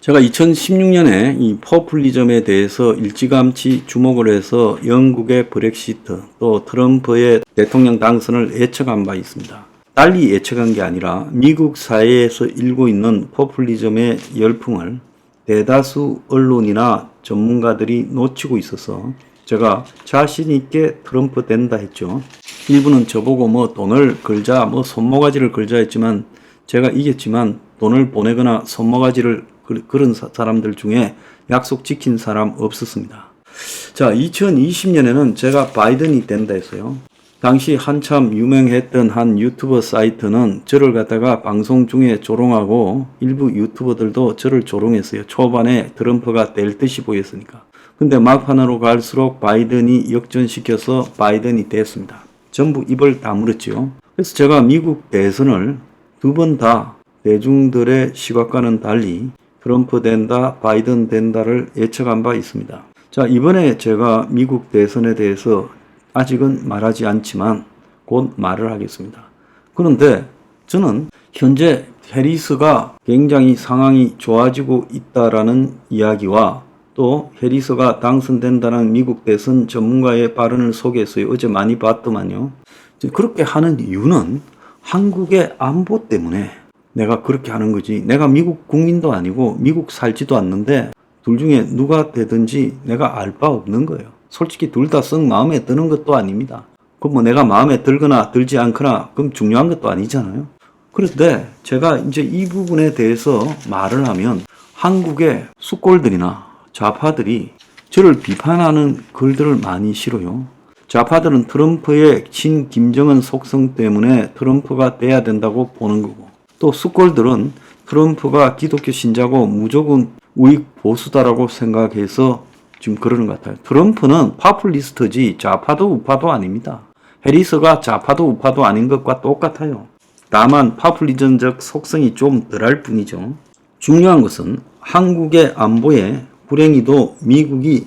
제가 2016년에 이 포퓰리즘에 대해서 일찌감치 주목을 해서 영국의 브렉시트 또 트럼프의 대통령 당선을 예측한 바 있습니다. 달리 예측한 게 아니라 미국 사회에서 일고 있는 포퓰리즘의 열풍을 대다수 언론이나 전문가들이 놓치고 있어서 제가 자신 있게 트럼프 된다 했죠. 일부는 저보고 뭐 돈을 걸자, 뭐 손모가지를 걸자 했지만 제가 이겼지만 돈을 보내거나 손모가지를 그런 사람들 중에 약속 지킨 사람 없었습니다. 자, 2020년에는 제가 바이든이 된다 했어요. 당시 한참 유명했던 한 유튜버 사이트는 저를 갖다가 방송 중에 조롱하고 일부 유튜버들도 저를 조롱했어요. 초반에 트럼프가 될 듯이 보였으니까. 근데 막판으로 갈수록 바이든이 역전시켜서 바이든이 됐습니다. 전부 입을 다물었죠. 그래서 제가 미국 대선을 두 번 다 대중들의 시각과는 달리 트럼프 된다, 바이든 된다를 예측한 바 있습니다. 자, 이번에 제가 미국 대선에 대해서 아직은 말하지 않지만 곧 말을 하겠습니다. 그런데 저는 현재 해리스가 굉장히 상황이 좋아지고 있다라는 이야기와 또 해리스가 당선된다는 미국 대선 전문가의 발언을 소개했어요. 어제 많이 봤더만요. 그렇게 하는 이유는 한국의 안보 때문에 내가 그렇게 하는 거지. 내가 미국 국민도 아니고 미국 살지도 않는데 둘 중에 누가 되든지 내가 알 바 없는 거예요. 솔직히 둘 다 썩 마음에 드는 것도 아닙니다. 그럼 뭐 내가 마음에 들거나 들지 않거나 그럼 중요한 것도 아니잖아요. 그런데 제가 이제 이 부분에 대해서 말을 하면 한국의 숙골들이나 좌파들이 저를 비판하는 글들을 많이 실어요. 좌파들은 트럼프의 친 김정은 속성 때문에 트럼프가 돼야 된다고 보는 거고 또 숙골들은 트럼프가 기독교 신자고 무조건 우익 보수다라고 생각해서 지금 그러는 것 같아요. 트럼프는 파퓰리스트지 좌파도 우파도 아닙니다. 해리스가 좌파도 우파도 아닌 것과 똑같아요. 다만 파퓰리즘적 속성이 좀 덜할 뿐이죠. 중요한 것은 한국의 안보에 불행히도 미국이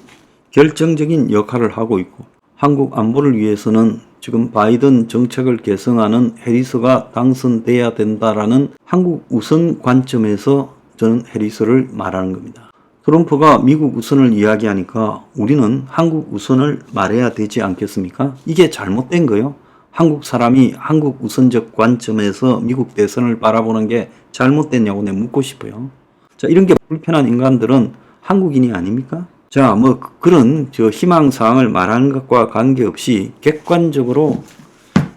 결정적인 역할을 하고 있고 한국 안보를 위해서는 지금 바이든 정책을 개성하는 해리스가 당선돼야 된다라는 한국 우선 관점에서 저는 해리스를 말하는 겁니다. 트럼프가 미국 우선을 이야기하니까 우리는 한국 우선을 말해야 되지 않겠습니까? 이게 잘못된 거예요. 한국 사람이 한국 우선적 관점에서 미국 대선을 바라보는 게 잘못됐냐고 내가 묻고 싶어요. 자, 이런 게 불편한 인간들은 한국인이 아닙니까? 자, 뭐 그런 희망사항을 말하는 것과 관계없이 객관적으로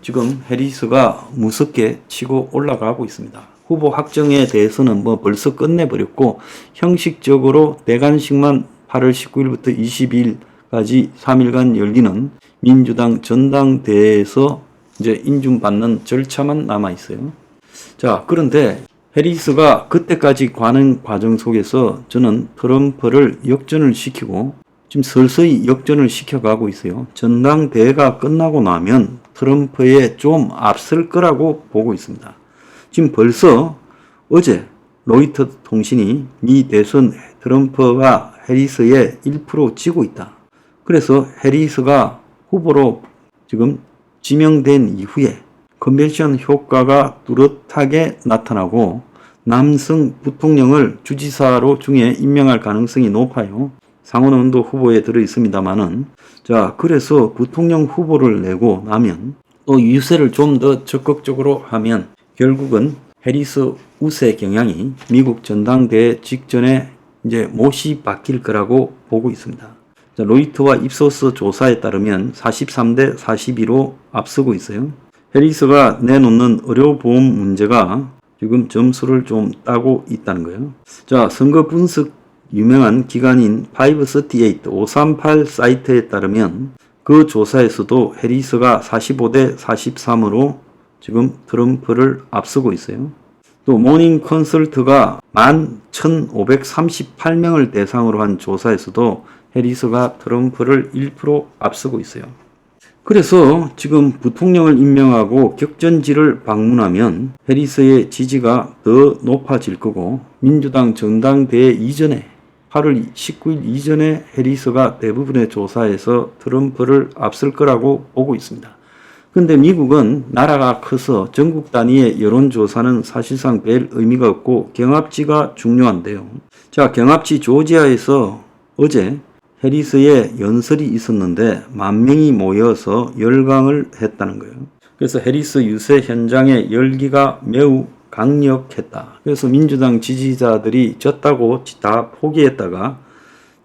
지금 해리스가 무섭게 치고 올라가고 있습니다. 후보 확정에 대해서는 뭐 벌써 끝내버렸고 형식적으로 대관식만 8월 19일부터 22일까지 3일간 열리는 민주당 전당대회에서 이제 인준받는 절차만 남아 있어요. 자, 그런데 해리스가 그때까지 가는 과정 속에서 저는 트럼프를 역전을 시키고 지금 서서히 역전을 시켜가고 있어요. 전당대회가 끝나고 나면 트럼프에 좀 앞설 거라고 보고 있습니다. 지금 벌써 어제 로이터 통신이 미 대선 트럼프가 해리스에 1% 지고 있다. 그래서 해리스가 후보로 지금 지명된 이후에 컨벤션 효과가 뚜렷하게 나타나고 남성 부통령을 주지사로 중에 임명할 가능성이 높아요. 상원의원도 후보에 들어 있습니다만은 자, 그래서 부통령 후보를 내고 나면 또 유세를 좀 더 적극적으로 하면 결국은 해리스 우세 경향이 미국 전당대회 직전에 이제 못이 바뀔 거라고 보고 있습니다. 자, 로이터와 입소스 조사에 따르면 43대 42로 앞서고 있어요. 해리스가 내놓는 의료보험 문제가 지금 점수를 좀 따고 있다는 거예요. 자, 선거 분석 유명한 기관인 538 사이트에 따르면 그 조사에서도 해리스가 45대 43으로 지금 트럼프를 앞서고 있어요. 또 모닝 컨설트가 11,538명을 대상으로 한 조사에서도 해리스가 트럼프를 1% 앞서고 있어요. 그래서 지금 부통령을 임명하고 격전지를 방문하면 해리스의 지지가 더 높아질 거고 민주당 전당대회 이전에 8월 19일 이전에 해리스가 대부분의 조사에서 트럼프를 앞설 거라고 보고 있습니다. 근데 미국은 나라가 커서 전국 단위의 여론조사는 사실상 별 의미가 없고 경합지가 중요한데요. 자, 경합지 조지아에서 어제 해리스의 연설이 있었는데 10,000명이 모여서 열광을 했다는 거예요. 그래서 해리스 유세 현장의 열기가 매우 강력했다. 그래서 민주당 지지자들이 졌다고 다 포기했다가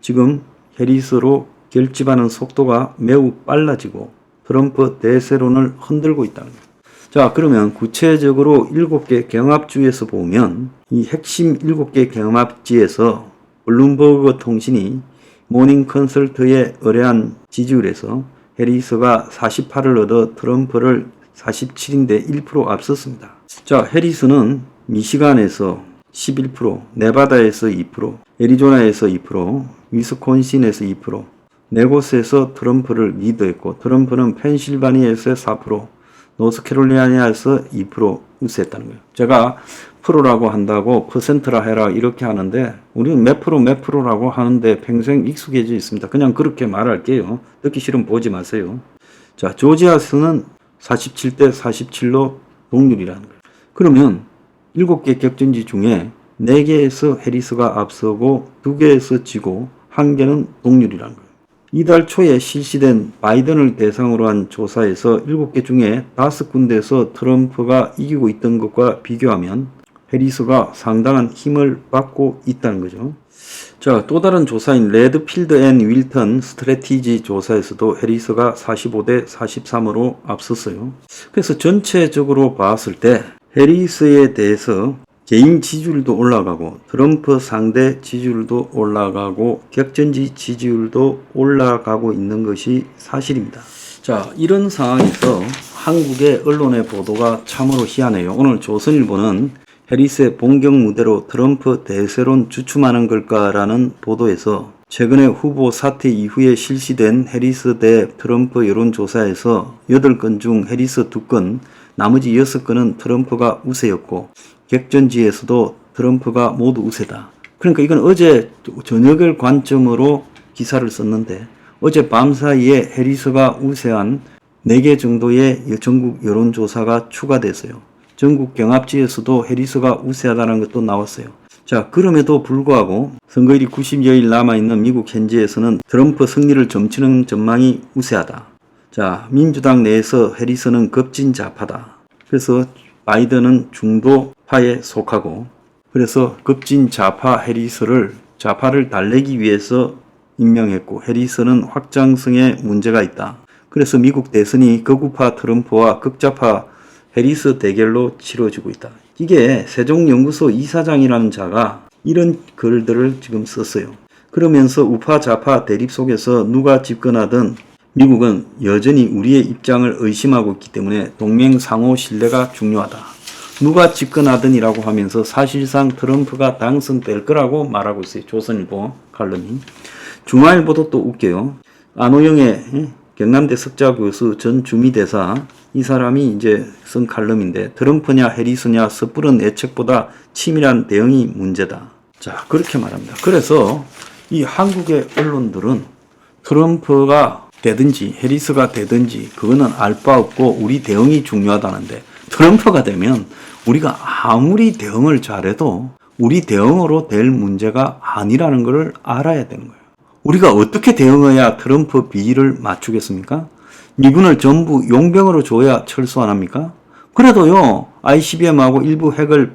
지금 해리스로 결집하는 속도가 매우 빨라지고 트럼프 대세론을 흔들고 있다는 거예요. 자, 그러면 구체적으로 7개 경합주에서 보면 이 핵심 7개 경합지에서 블룸버그 통신이 모닝 컨설트의 의뢰한 지지율에서 해리스가 48을 얻어 트럼프를 47인데 1% 앞섰습니다. 자, 해리스는 미시간에서 11%, 네바다에서 2%, 애리조나에서 2%, 위스콘신에서 2%, 네 곳에서 트럼프를 리드했고 트럼프는 펜실바니아에서 4%, 노스캐롤라이나에서 2% 우세했다는 거예요. 제가 프로라고 한다고 퍼센트라 해라 이렇게 하는데 우리는 몇 프로라고 하는데 평생 익숙해져 있습니다. 그냥 그렇게 말할게요. 듣기 싫으면 보지 마세요. 자, 조지아에서는 47대 47로 동률이라는 거예요. 그러면 7개 격전지 중에 4개에서 해리스가 앞서고 2개에서 지고 1개는 동률이라는 거예요. 이달 초에 실시된 바이든을 대상으로 한 조사에서 7개 중에 5군데에서 트럼프가 이기고 있던 것과 비교하면 해리스가 상당한 힘을 받고 있다는 거죠. 자, 또 다른 조사인 레드필드 앤 윌턴 스트래티지 조사에서도 해리스가 45대 43으로 앞섰어요. 그래서 전체적으로 봤을 때 해리스에 대해서 개인 지지율도 올라가고 트럼프 상대 지지율도 올라가고 격전지 지지율도 올라가고 있는 것이 사실입니다. 자, 이런 상황에서 한국의 언론의 보도가 참으로 희한해요. 오늘 조선일보는 해리스의 본격 무대로 트럼프 대세론 주춤하는 걸까라는 보도에서 최근에 후보 사퇴 이후에 실시된 해리스 대 트럼프 여론조사에서 8건 중 해리스 2건, 나머지 6건은 트럼프가 우세였고 격전지에서도 트럼프가 모두 우세다. 그러니까 이건 어제 저녁을 관점으로 기사를 썼는데 어제 밤 사이에 해리스가 우세한 4개 정도의 전국 여론조사가 추가됐어요. 전국 경합지에서도 해리스가 우세하다는 것도 나왔어요. 자, 그럼에도 불구하고 선거일이 90여일 남아있는 미국 현지에서는 트럼프 승리를 점치는 전망이 우세하다. 자, 민주당 내에서 해리스는 급진 좌파다. 그래서 바이든은 중도파에 속하고 그래서 급진 좌파 해리스를 좌파를 달래기 위해서 임명했고 해리스는 확장성에 문제가 있다. 그래서 미국 대선이 극우파 트럼프와 극좌파 해리스 대결로 치러지고 있다. 이게 세종연구소 이사장이라는 자가 이런 글들을 지금 썼어요. 그러면서 우파 좌파 대립 속에서 누가 집권하든 미국은 여전히 우리의 입장을 의심하고 있기 때문에 동맹 상호 신뢰가 중요하다. 누가 집권하든이라고 하면서 사실상 트럼프가 당선될 거라고 말하고 있어요. 조선일보 칼럼이. 중앙일보도 또 웃겨요. 안호영의 경남대 석좌 교수 전 주미대사 이 사람이 이제 쓴 칼럼인데 트럼프냐 해리스냐 섣부른 예측보다 치밀한 대응이 문제다. 자, 그렇게 말합니다. 그래서 이 한국의 언론들은 트럼프가 되든지 해리스가 되든지 그거는 알 바 없고 우리 대응이 중요하다는데 트럼프가 되면 우리가 아무리 대응을 잘해도 우리 대응으로 될 문제가 아니라는 것을 알아야 되는 거예요. 우리가 어떻게 대응해야 트럼프 비위를 맞추겠습니까? 미군을 전부 용병으로 줘야 철수 안 합니까? 그래도요, ICBM하고 일부 핵을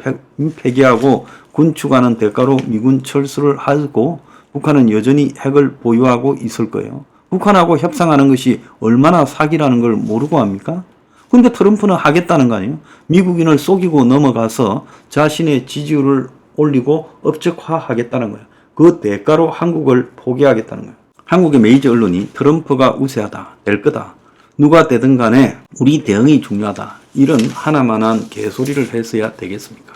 폐기하고 군축하는 대가로 미군 철수를 하고 북한은 여전히 핵을 보유하고 있을 거예요. 북한하고 협상하는 것이 얼마나 사기라는 걸 모르고 합니까? 근데 트럼프는 하겠다는 거 아니에요? 미국인을 속이고 넘어가서 자신의 지지율을 올리고 업적화하겠다는 거예요. 그 대가로 한국을 포기하겠다는 거예요. 한국의 메이저 언론이 트럼프가 우세하다, 될 거다. 누가 되든 간에 우리 대응이 중요하다. 이런 하나만한 개소리를 했어야 되겠습니까?